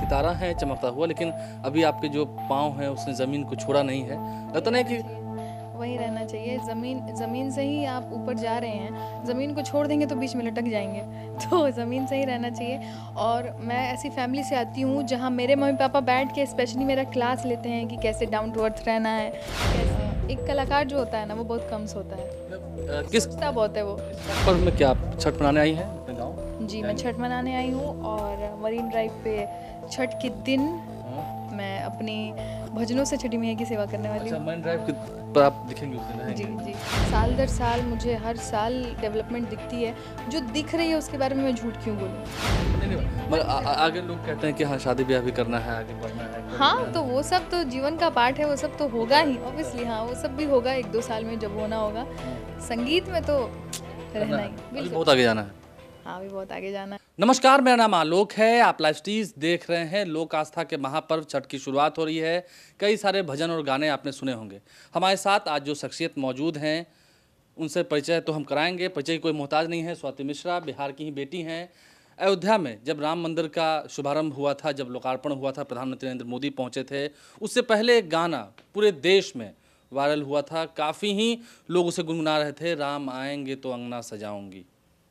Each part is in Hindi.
सितारा है चमकता हुआ, लेकिन अभी आपके जो पाँव हैं उसने ज़मीन को छोड़ा नहीं है। लगता नहीं कि वही रहना चाहिए। ज़मीन से ही आप ऊपर जा रहे हैं, ज़मीन को छोड़ देंगे तो बीच में लटक जाएंगे। तो ज़मीन से ही रहना चाहिए। और मैं ऐसी फैमिली से आती हूँ जहाँ मेरे मम्मी पापा बैठ के स्पेशली मेरा क्लास लेते हैं कि कैसे डाउन टू अर्थ रहना है, कैसे एक कलाकार जो होता है ना वो बहुत कम सोता है, किस सोचता बहुत है वो। पर्व में क्या आप छठ मनाने आई हैं अपने गाँव? जी, मैं छठ मनाने आई हूँ और मरीन ड्राइव पे छठ के दिन हाँ। मैं अपनी भजनों से छठी मैया की सेवा करने वाली अच्छा, हूँ। मरीन ड्राइव पर आप दिखेंगे उस दिन, जी, रहेंगे? जी। साल दर साल मुझे हर साल डेवलपमेंट दिखती है। जो दिख रही है उसके बारे में मैं झूठ क्यों बोलूँ? नहीं, नहीं, मगर आगे लोग कहते हैं कि हाँ, शादी-ब्याह भी करना है, आगे बढ़ना है, करियर हाँ, बनाना तो है। वो सब तो जीवन का पार्ट है, वो सब तो होगा ही ऑब्वियसली। हाँ, वो सब भी होगा 1-2 साल में जब होना होगा। संगीत में तो करना रहना है, ही अभी बिल्कुल। बहुत आगे जाना है। हाँ, अभी बहुत आगे जाना है। नमस्कार, मेरा नाम आलोक है। आप लाइव स्टीज देख रहे हैं। लोक आस्था के महापर्व छठ की शुरुआत हो रही है। कई सारे भजन और गाने आपने सुने होंगे। हमारे साथ आज जो शख्सियत मौजूद हैं उनसे परिचय तो हम कराएंगे। परिचय की कोई मोहताज नहीं है। स्वाति मिश्रा बिहार की ही बेटी हैं। अयोध्या में जब राम मंदिर का शुभारंभ हुआ था, जब लोकार्पण हुआ था, प्रधानमंत्री नरेंद्र मोदी पहुंचे थे, उससे पहले एक गाना पूरे देश में वायरल हुआ था। काफ़ी ही लोग उसे गुनगुना रहे थे, राम आएंगे तो अंगना सजाऊंगी।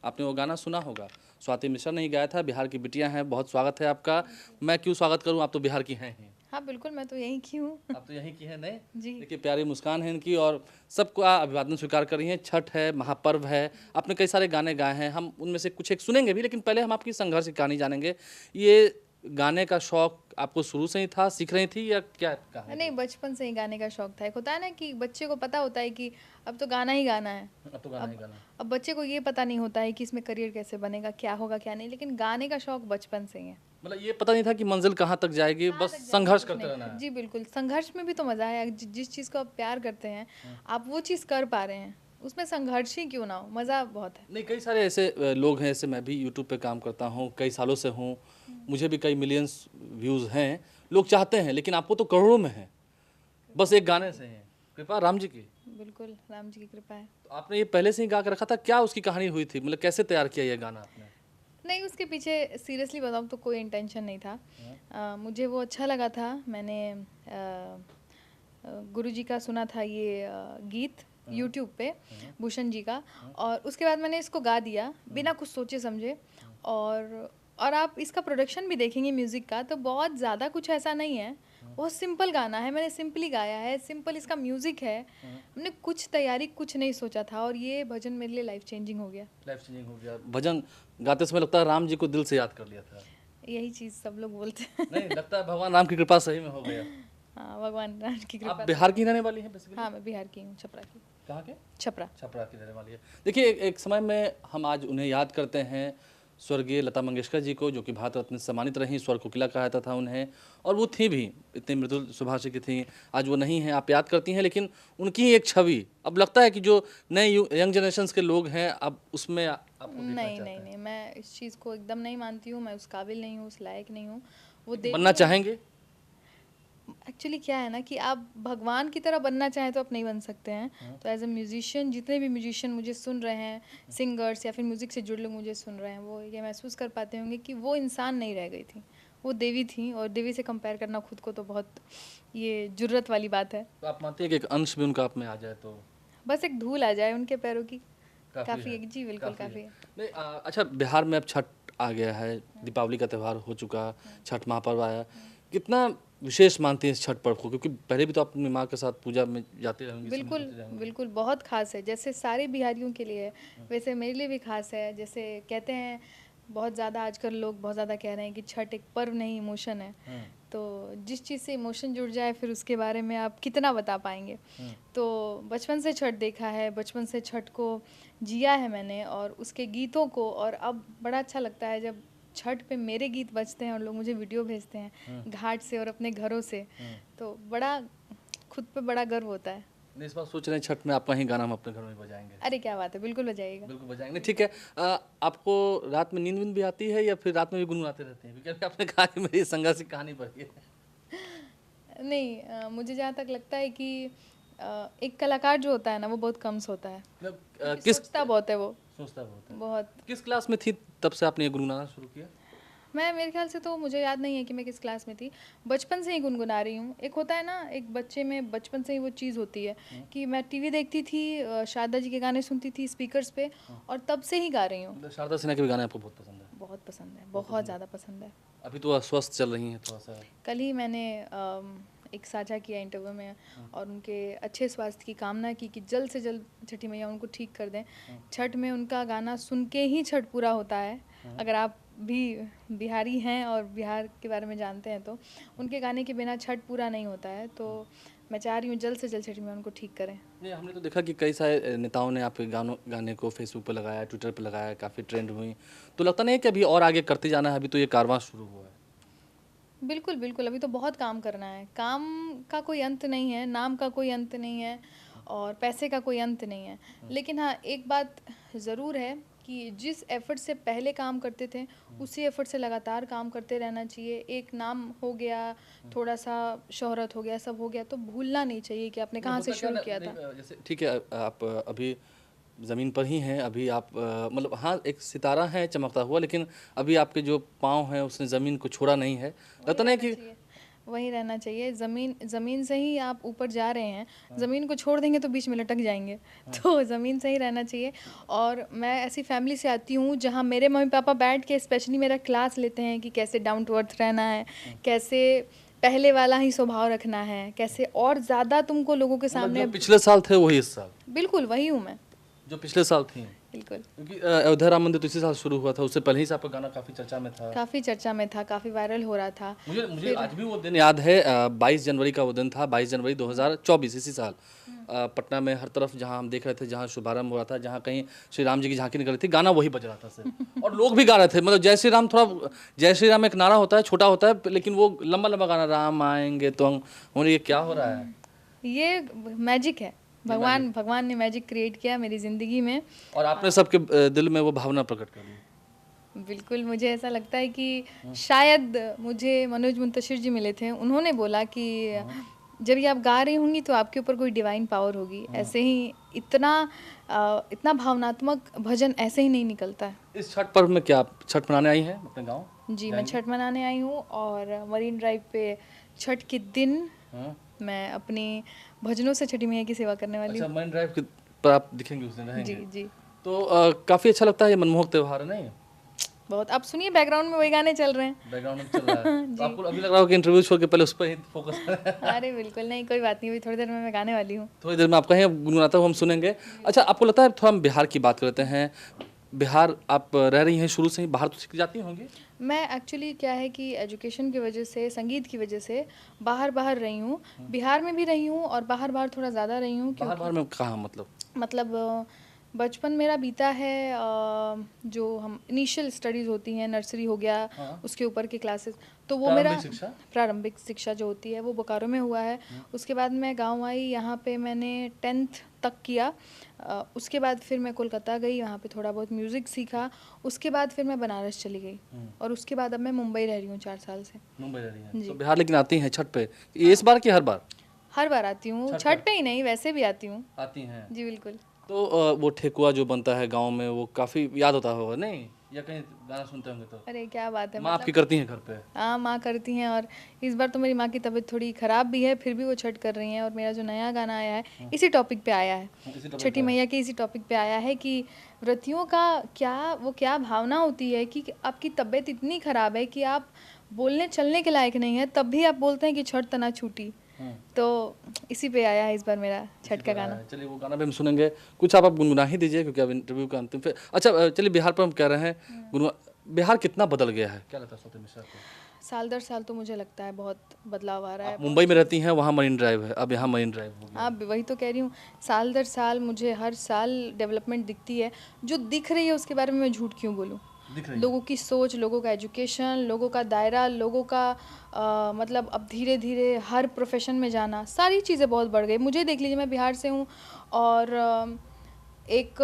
आपने वो गाना सुना होगा। स्वाति मिश्रा ने ही गाया था। बिहार की बिटियां हैं, बहुत स्वागत है आपका। मैं क्यों स्वागत करूं, आप तो बिहार की हैं ही। हाँ, बिल्कुल मैं तो यहीं की हूँ। आप तो यहीं की हैं, नहीं? जी। देखिए, प्यारी मुस्कान है इनकी और सबका अभिवादन स्वीकार कर रही हैं। छठ है, महापर्व है। आपने कई सारे गाने गाए हैं, हम उनमें से कुछ एक सुनेंगे भी, लेकिन पहले हम आपकी संघर्ष की कहानी जानेंगे। ये गाने का शौक आपको शुरू से ही था, सीख रही थी या क्या कहानी नहीं, रही? बचपन से ही गाने का शौक था। एक होता है ना कि बच्चे को पता होता है कि अब तो गाना ही गाना है। अब तो गाना ही अब गाना। अब बच्चे को ये पता नहीं होता है कि इसमें करियर कैसे बनेगा, क्या होगा, क्या नहीं, लेकिन गाने का शौक बचपन से ही है। मतलब ये पता नहीं था कि मंजिल कहाँ तक जाएगी, कहाँ बस तक जाएगी संघर्ष कुछ करते नहीं रहना पता। है। जी, बिल्कुल, संघर्ष में भी तो मज़ा है। जिस चीज़ को आप प्यार करते हैं, आप वो चीज़ कर पा रहे हैं, उसमें संघर्ष ही क्यों ना हो, मज़ा बहुत है। नहीं, कई सारे ऐसे लोग हैं, जैसे मैं भी यूट्यूब पे काम करता हूँ, कई सालों से हूँ, मुझे भी कई मिलियंस व्यूज़ हैं। लोग चाहते हैं, लेकिन आपको तो करोड़ों में है, बस एक गाने से हैं। कृपा राम जी की। बिल्कुल, राम जी की कृपा है। तो आपने ये पहले से ही गा के रखा था, क्या उसकी कहानी हुई थी, मतलब कैसे तैयार किया ये गाना आपने? नहीं, उसके पीछे सीरियसली बताऊँ तो कोई इंटेंशन नहीं था। मुझे वो अच्छा लगा था। मैंने गुरुजी का सुना था ये गीत यूट्यूब पे, भूषण जी का, और उसके बाद मैंने इसको गा दिया बिना कुछ सोचे समझे। और आप इसका प्रोडक्शन भी देखेंगे म्यूज़िक का तो बहुत ज़्यादा कुछ ऐसा नहीं है। बहुत सिंपल गाना है, मैंने सिंपली गाया है, सिंपल इसका म्यूज़िक है। मैंने कुछ तैयारी कुछ नहीं सोचा था और ये भजन मेरे लिए लाइफ चेंजिंग हो गया। लाइफ चेंजिंग हो गया। भजन गाते समय लगता है राम जी को दिल से याद कर लिया था। यही चीज़ सब लोग बोलते हैं। नहीं, लगता है भगवान राम की कृपा सही में हो गया। हाँ, भगवान राम की आप कृपा से। बिहार की रहने वाली हैं बेसिकली? हाँ, मैं बिहार की हूँ, छपरा की। कहाँ के? छपरा। छपरा की रहने वाली है। देखिए, एक समय में हम आज उन्हें याद करते हैं, स्वर्गीय लता मंगेशकर जी को, जो कि भारत रत्न से सम्मानित रहीं, स्वर कोकिला कहा जाता था उन्हें, और वो थी भी, इतनी मृदुल सुभाषी की थी। आज वो नहीं हैं, आप याद करती हैं, लेकिन उनकी एक छवि अब लगता है कि जो नए यंग जनरेशन्स के लोग हैं, अब उसमें आपको देखना नहीं, चाहते नहीं, हैं। नहीं, मैं इस चीज़ को एकदम नहीं मानती हूँ, मैं उस काबिल नहीं हूँ, उस लायक नहीं हूँ। वो लेकिन देवी बनना है। चाहेंगे? एक्चुअली क्या है ना कि आप भगवान की तरह बनना चाहें तो आप नहीं बन सकते हैं। तो एज अ म्यूजिशियन जितने भी म्यूजिशियन मुझे सुन रहे हैं, सिंगर्स या फिर म्यूज़िक से जुड़े लोग मुझे सुन रहे हैं, वो ये महसूस कर पाते होंगे कि वो इंसान नहीं रह गई थी, वो देवी थी। और देवी से कंपेयर करना खुद को तो बहुत ये जुर्रत वाली बात है। तो आप मानते हैं कि एक अंश भी उनका आप में आ जाए तो बस एक धूल आ जाए उनके पैरों की, काफ़ी काफ़ी है? है। जी, बिल्कुल काफ़ी है। काफ़ी है। नहीं, अच्छा, बिहार में अब छठ आ गया है, दीपावली का त्यौहार हो चुका, छठ महापर्व आया। कितना विशेष मानती हैं इस छठ पर्व को? क्योंकि पहले भी तो आप अपनी माँ के साथ पूजा में जाती रहेंगी, समय बिल्कुल, देती रहेंगी। बिल्कुल, बहुत ख़ास है। जैसे सारे बिहारियों के लिए है, वैसे मेरे लिए भी ख़ास है। जैसे कहते हैं बहुत ज़्यादा आजकल लोग बहुत ज़्यादा कह रहे हैं कि छठ एक पर्व नहीं इमोशन है। तो जिस चीज़ से इमोशन जुड़ जाए फिर उसके बारे में आप कितना बता पाएँगे। तो बचपन से छठ देखा है, बचपन से छठ को जिया है मैंने और उसके गीतों को, और अब बड़ा अच्छा लगता है जब छठ पे मेरे गीत बजते हैं और लोग मुझे वीडियो भेजते हैं घाट से और अपने घरों से। तो बड़ा खुद पे बड़ा गर्व होता है। नहीं, इस बार सोच रहे हैं छठ में आपका ही गाना हम अपने घर में बजाएंगे। अरे क्या बात है, बिल्कुल बजाइएगा। बिल्कुल बजाएंगे। नहीं, ठीक है। आपको रात में नींद वींद भी आती है या फिर रात में भी गुनगुनाते रहते हैं? क्योंकि आपने कहा कि मेरी संघर्ष की कहानी बढ़ी है। नहीं, मुझे जहाँ तक लगता है कि एक कलाकार जो होता है ना वो बहुत कम सोता है, मतलब क्योंकि किस सोचता बहुत है वो, सोचता बहुत है। बहुत। किस क्लास में थी तब से आपने ये गुनगुनाना शुरू किया? मेरे ख्याल से तो मुझे याद नहीं है कि मैं किस क्लास में थी, बचपन से ही गुनगुना रही हूँ। एक होता है ना, एक बच्चे में बचपन से ही वो चीज़ होती है कि मैं टीवी देखती थी, शारदा जी के गाने सुनती थी स्पीकर्स पे, और तब से ही गा रही हूँ। मतलब शारदा सिन्हा के भी गाने आपको बहुत पसंद है? बहुत पसंद है, बहुत ज़्यादा पसंद है। अभी तो अस्वस्थ चल रही हैं थोड़ा सा। कल ही मैंने एक साझा किया इंटरव्यू में, और उनके अच्छे स्वास्थ्य की कामना की कि जल्द से जल्द छठी मैया उनको ठीक कर दें। छठ में उनका गाना सुन के ही छठ पूरा होता है। अगर आप भी बिहारी हैं और बिहार के बारे में जानते हैं तो उनके गाने के बिना छठ पूरा नहीं होता है। तो मैं चाह रही हूँ जल्द से जल्द छठी मैया उनको ठीक करें। नहीं, हमने तो देखा कि कई सारे नेताओं ने आपके गाने को फेसबुक पे लगाया, ट्विटर पे लगाया, काफ़ी ट्रेंड हुई। तो लगता नहीं है कि अभी और आगे करते जाना है? अभी तो ये कारवां शुरू हुआ है। बिल्कुल बिल्कुल, अभी तो बहुत काम करना है। काम का कोई अंत नहीं है, नाम का कोई अंत नहीं है, और पैसे का कोई अंत नहीं है। लेकिन हाँ, एक बात ज़रूर है कि जिस एफ़र्ट से पहले काम करते थे उसी एफ़र्ट से लगातार काम करते रहना चाहिए। एक नाम हो गया, थोड़ा सा शोहरत हो गया, सब हो गया, तो भूलना नहीं चाहिए कि आपने कहाँ से होता क्या शुरू ना, किया नहीं, था। जैसे ठीक है, आप अभी ज़मीन पर ही हैं, अभी आप मतलब हाँ, एक सितारा है चमकता हुआ, लेकिन अभी आपके जो पाँव हैं उसने ज़मीन को छोड़ा नहीं है। लगता नहीं कि वहीं रहना चाहिए। ज़मीन से ही आप ऊपर जा रहे हैं, ज़मीन को छोड़ देंगे तो बीच में लटक जाएंगे। तो ज़मीन से ही रहना चाहिए। और मैं ऐसी फैमिली से आती हूँ जहाँ मेरे मम्मी पापा बैठ के स्पेशली मेरा क्लास लेते हैं कि कैसे डाउन टू अर्थ रहना है, कैसे पहले वाला ही स्वभाव रखना है, कैसे और ज़्यादा तुमको लोगों के मतलब सामने। जो पिछले साल थे वही इस साल? बिल्कुल वही हूँ मैं, जो पिछले साल थी? बिल्कुल। क्योंकि अयोध्या राम मंदिर तो इसी साल शुरू हुआ था, उससे पहले ही से आपका गाना काफ़ी चर्चा में था। काफ़ी चर्चा में था, काफ़ी वायरल हो रहा था। मुझे आज भी वो दिन याद है, 22 जनवरी का वो दिन था, 22 जनवरी 2024 इसी साल। पटना में हर तरफ जहाँ हम देख रहे थे, जहाँ शुभारंभ हो रहा था, जहाँ कहीं श्री राम जी की झांकी निकल रही थी, गाना वही बज रहा था सिर्फ। और लोग भी गा रहे थे, मतलब जय श्री राम, थोड़ा जय श्री राम एक नारा होता है, छोटा होता है, लेकिन वो लंबा लंबा गाना, राम आएंगे तो हम, ये क्या हो रहा है? ये मैजिक है, भगवान ने मैजिक क्रिएट किया मेरी ज़िंदगी में। और आपने सबके दिल में वो भावना प्रकट कर दी। बिल्कुल, मुझे ऐसा लगता है कि शायद मुझे मनोज मुंतशिर जी मिले थे, उन्होंने बोला कि जब ये आप गा रही होंगी तो आपके ऊपर कोई डिवाइन पावर होगी। ऐसे ही इतना भावनात्मक भजन ऐसे ही नहीं निकलता है। इस छठ पर्व में क्या आप छठ मनाने आई हैं अपने गाँव? जी, मैं छठ मनाने आई हूँ, और मरीन ड्राइव पे छठ के दिन मैं अपनी भजनों से छठी मैया की सेवा करने वाली अच्छा, हूँ। मरीन ड्राइव पर आप दिखेंगे उस दिन, रहेंगे? जी जी, तो काफ़ी अच्छा लगता है, ये मनमोहक त्यौहार है नहीं? बहुत। आप सुनिए, बैकग्राउंड में वही गाने चल रहे हैं। बैकग्राउंड में चल रहा है। तो आपको अभी लग रहा हो कि इंटरव्यू छोड़ के पहले उस पर ही फोकस करें? अरे बिल्कुल नहीं, कोई बात नहीं, अभी थोड़ी देर में मैं गाने वाली हूँ। थोड़ी देर में आप कहें, गुनगुनाता हुआ हम सुनेंगे। अच्छा, आपको लगता है, थोड़ा हम बिहार की बात करते हैं। बिहार आप रह रही हैं शुरू से ही, बाहर तो सीख जाती होंगी? मैं एक्चुअली क्या है कि एजुकेशन की वजह से, संगीत की वजह से बाहर रही हूँ। बिहार में भी रही हूँ, और बाहर थोड़ा ज़्यादा रही हूँ। बाहर में कहाँ मतलब? मतलब बचपन मेरा बीता है, जो हम इनिशियल स्टडीज़ होती हैं, नर्सरी हो गया, उसके ऊपर के क्लासेस, तो वो मेरा प्रारंभिक शिक्षा जो होती है वो बोकारो में हुआ है। उसके बाद मैं गांव आई, यहाँ पे मैंने 10th तक किया। उसके बाद फिर मैं कोलकाता गई, वहाँ पे थोड़ा बहुत म्यूज़िक सीखा। उसके बाद फिर मैं बनारस चली गई, और उसके बाद अब मैं मुंबई रह रही हूँ 4 साल से। मुंबई रह रही हैं तो बिहार लेकिन आती हैं छठ पे? इस बार की हर बार? हर बार आती हूँ, छठ पे ही नहीं, वैसे भी आती हूँ। आती हैं जी बिल्कुल। तो वो ठेकुआ जो बनता है गांव में, वो काफ़ी याद होता होगा नहीं? या कहीं गाना सुनते होंगे तो? अरे क्या बात है, माँ आपकी करती हैं घर पे? हाँ, माँ करती हैं, और इस बार तो मेरी माँ की तबीयत थोड़ी ख़राब भी है, फिर भी वो छठ कर रही हैं। और मेरा जो नया गाना आया है इसी टॉपिक पे आया है, छठी मैया के इसी टॉपिक पे आया है कि व्रतियों का क्या भावना होती है कि आपकी तबीयत इतनी ख़राब है कि आप बोलने चलने के लायक नहीं है, तब भी आप बोलते हैं कि छठ तना छूटी। तो इसी पे आया है इस बार मेरा छठ का गाना। चलिए, वो गाना भी हम सुनेंगे। कुछ आप गुनगुना ही दीजिए, क्योंकि अब इंटरव्यू का अंतिम फिर। अच्छा, चलिए, बिहार पर हम कह रहे हैं, बिहार कितना बदल गया है, क्या लगता है स्वाति मिश्रा को? साल दर साल तो मुझे लगता है बहुत बदलाव आ रहा है। मुंबई में रहती हैं, वहाँ मरीन ड्राइव है, अब यहाँ मरीन ड्राइव हो गया। हाँ, वही तो कह रही हूँ, साल दर साल मुझे हर साल डेवलपमेंट दिखती है। जो दिख रही है उसके बारे में मैं झूठ क्यों बोलूँ? लोगों की सोच, लोगों का एजुकेशन, लोगों का दायरा, लोगों का मतलब अब धीरे धीरे हर प्रोफेशन में जाना, सारी चीज़ें बहुत बढ़ गई। मुझे देख लीजिए, मैं बिहार से हूँ, और एक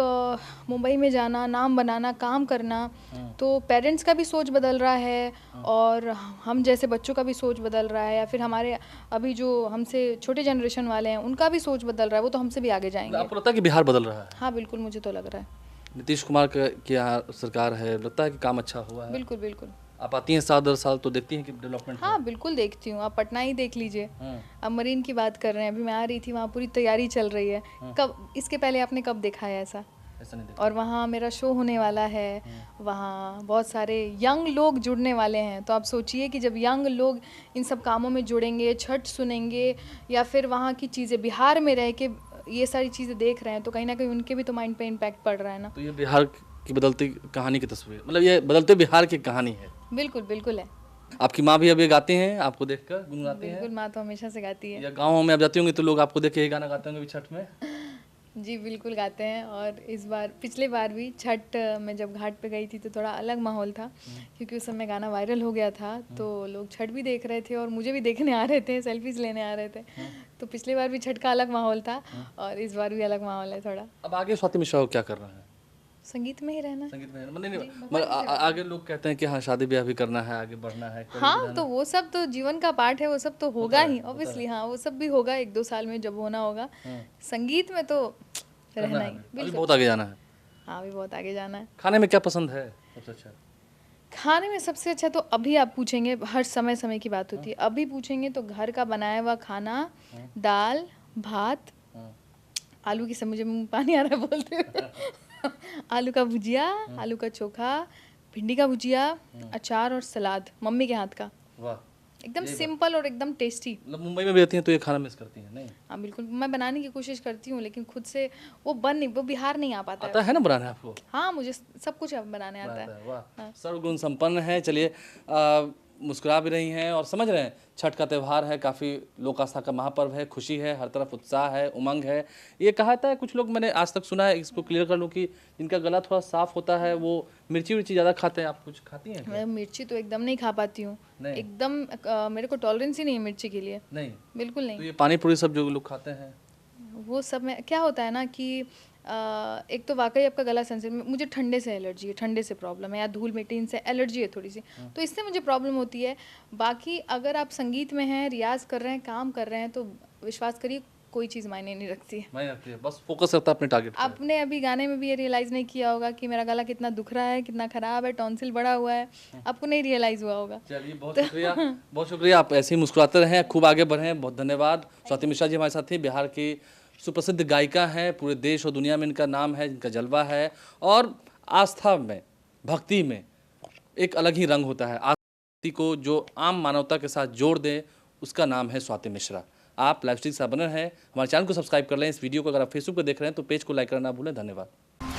मुंबई में जाना, नाम बनाना, काम करना, तो पेरेंट्स का भी सोच बदल रहा है, और हम जैसे बच्चों का भी सोच बदल रहा है, या फिर हमारे अभी जो हमसे छोटे जनरेशन वाले हैं उनका भी सोच बदल रहा है। वो तो हमसे भी आगे जाएंगे। आपको लगता है कि बिहार बदल रहा है? हाँ बिल्कुल, मुझे तो लग रहा है। नीतीश कुमार की यहाँ सरकार है, लगता है कि काम अच्छा हुआ है? बिल्कुल बिल्कुल। आप आती हैं साल दर साल तो देखती हैं कि डेवलपमेंट हाँ बिल्कुल देखती हूँ, आप पटना ही देख लीजिए। है। अब मरीन की बात कर रहे हैं, अभी मैं आ रही थी, वहाँ पूरी तैयारी चल रही है। कब इसके पहले आपने कब देखा है ऐसा? ऐसा नहीं देखा। और वहाँ मेरा शो होने वाला है, वहाँ बहुत सारे यंग लोग जुड़ने वाले हैं। तो आप सोचिए कि जब यंग लोग इन सब कामों में जुड़ेंगे, छठ सुनेंगे या फिर वहाँ की चीज़ें बिहार में रह के ये सारी चीज़ें देख रहे हैं, तो कहीं ना कहीं उनके भी तो माइंड पे इम्पैक्ट पड़ रहा है ना। तो ये बिहार की बदलती कहानी की तस्वीर, मतलब ये बदलते बिहार की कहानी है। बिल्कुल बिल्कुल है। आपकी माँ भी अभी गाती हैं, आपको देखकर गुनगुनाती हैं? बिल्कुल, माँ तो हमेशा से गाती है। या गाँव में आप जाती होंगी तो लोग आपको देख के यही गाना गाते होंगे भी छठ में? जी बिल्कुल गाते हैं। और इस बार, पिछले बार भी छठ में जब घाट पे गई थी तो थोड़ा अलग माहौल था, क्योंकि उस समय गाना वायरल हो गया था, तो लोग छठ भी देख रहे थे और मुझे भी देखने आ रहे थे, सेल्फीज लेने आ रहे थे। तो पिछले बार भी छठ का अलग माहौल था और इस बार भी अलग माहौल है थोड़ा। अब आगे स्वाति मिश्रा को क्या कर रहा है? संगीत में ही रहना। संगीत में मतलब नहीं, मतलब आगे लोग कहते हैं कि हाँ शादी ब्याह भी करना है, आगे बढ़ना है, करियर हाँ बनाना तो वो सब तो जीवन का पार्ट है, वो सब तो होगा ही ऑब्वियसली। हाँ वो सब भी होगा 1-2 साल में जब होना होगा। संगीत में तो रहना ही। अभी बहुत आगे जाना है। हाँ अभी बहुत आगे जाना है। खाने में क्या पसंद है सबसे अच्छा? खाने में सबसे अच्छा तो अभी आप पूछेंगे, हर समय समय की बात होती है, अभी पूछेंगे तो घर का बनाया हुआ खाना, दाल भात, आलू की, सब मुझे मुंह में पानी आ रहा है बोलते हुए। आलू का भुजिया, आलू का चोखा, भिंडी का भुजिया, अचार और सलाद मम्मी के हाथ का, वाह, एकदम सिंपल और एकदम टेस्टी। मतलब मुंबई में भी रहती हैं तो ये खाना मिस करती हैं नहीं? हाँ बिल्कुल, मैं बनाने की कोशिश करती हूँ लेकिन खुद से वो वो बिहार नहीं आ पाता है। आता है ना बनाने आपको? हाँ मुझे सब कुछ अब बनाने आता है। आता है, वाह, सर्वगुण संपन्न है। चलिए, मुस्कुरा भी रही हैं और समझ रहे हैं छठ का त्यौहार है, काफ़ी लोक आस्था का महापर्व है, खुशी है, हर तरफ उत्साह है, उमंग है। ये कहा था कुछ लोग, मैंने आज तक सुना है, इसको क्लियर कर लूँ, कि जिनका गला थोड़ा साफ होता है वो मिर्ची विर्ची ज़्यादा खाते हैं। आप कुछ खाती हैं क्या? मैं मिर्ची तो एकदम नहीं खा पाती हूँ, नहीं। एकदम मेरे को टॉलरेंस ही नहीं है मिर्ची के लिए, नहीं, बिल्कुल तो नहीं। ये पानी पूरी सब जो लोग खाते हैं वो सब में क्या होता है ना कि एक तो वाकई आपका गला सेंसिटिव, मुझे ठंडे से एलर्जी है, ठंडे से प्रॉब्लम है, या धूल मिट्टी इनसे एलर्जी है थोड़ी सी, तो इससे मुझे प्रॉब्लम होती है। बाकी अगर आप संगीत में हैं, रियाज कर रहे हैं, काम कर रहे हैं, तो विश्वास करिए कोई चीज़ मायने नहीं रखती है। नहीं रखती है, बस फोकस रहता है अपने टारगेट पे। आपने अभी गाने में भी ये रियलाइज़ नहीं किया होगा कि मेरा गला कितना दुख रहा है, कितना ख़राब है, टॉन्सिल बढ़ा हुआ है, आपको नहीं रियलाइज़ हुआ होगा। चलिए, बहुत शुक्रिया, बहुत शुक्रिया। आप ऐसे ही मुस्कुराते रहें, खूब आगे बढ़ें। बहुत धन्यवाद। स्वाति मिश्रा जी हमारे साथ थी, बिहार की सुप्रसिद्ध गायिका हैं, पूरे देश और दुनिया में इनका नाम है, जिनका जलवा है, और आस्था में, भक्ति में एक अलग ही रंग होता है। आस्था को जो आम मानवता के साथ जोड़ दे, उसका नाम है स्वाति मिश्रा। आप लाइव स्ट्रीम से बने हैं, हमारे चैनल को सब्सक्राइब कर लें। इस वीडियो को अगर आप फेसबुक पर देख रहे हैं तो पेज को लाइक करना ना भूलें। धन्यवाद।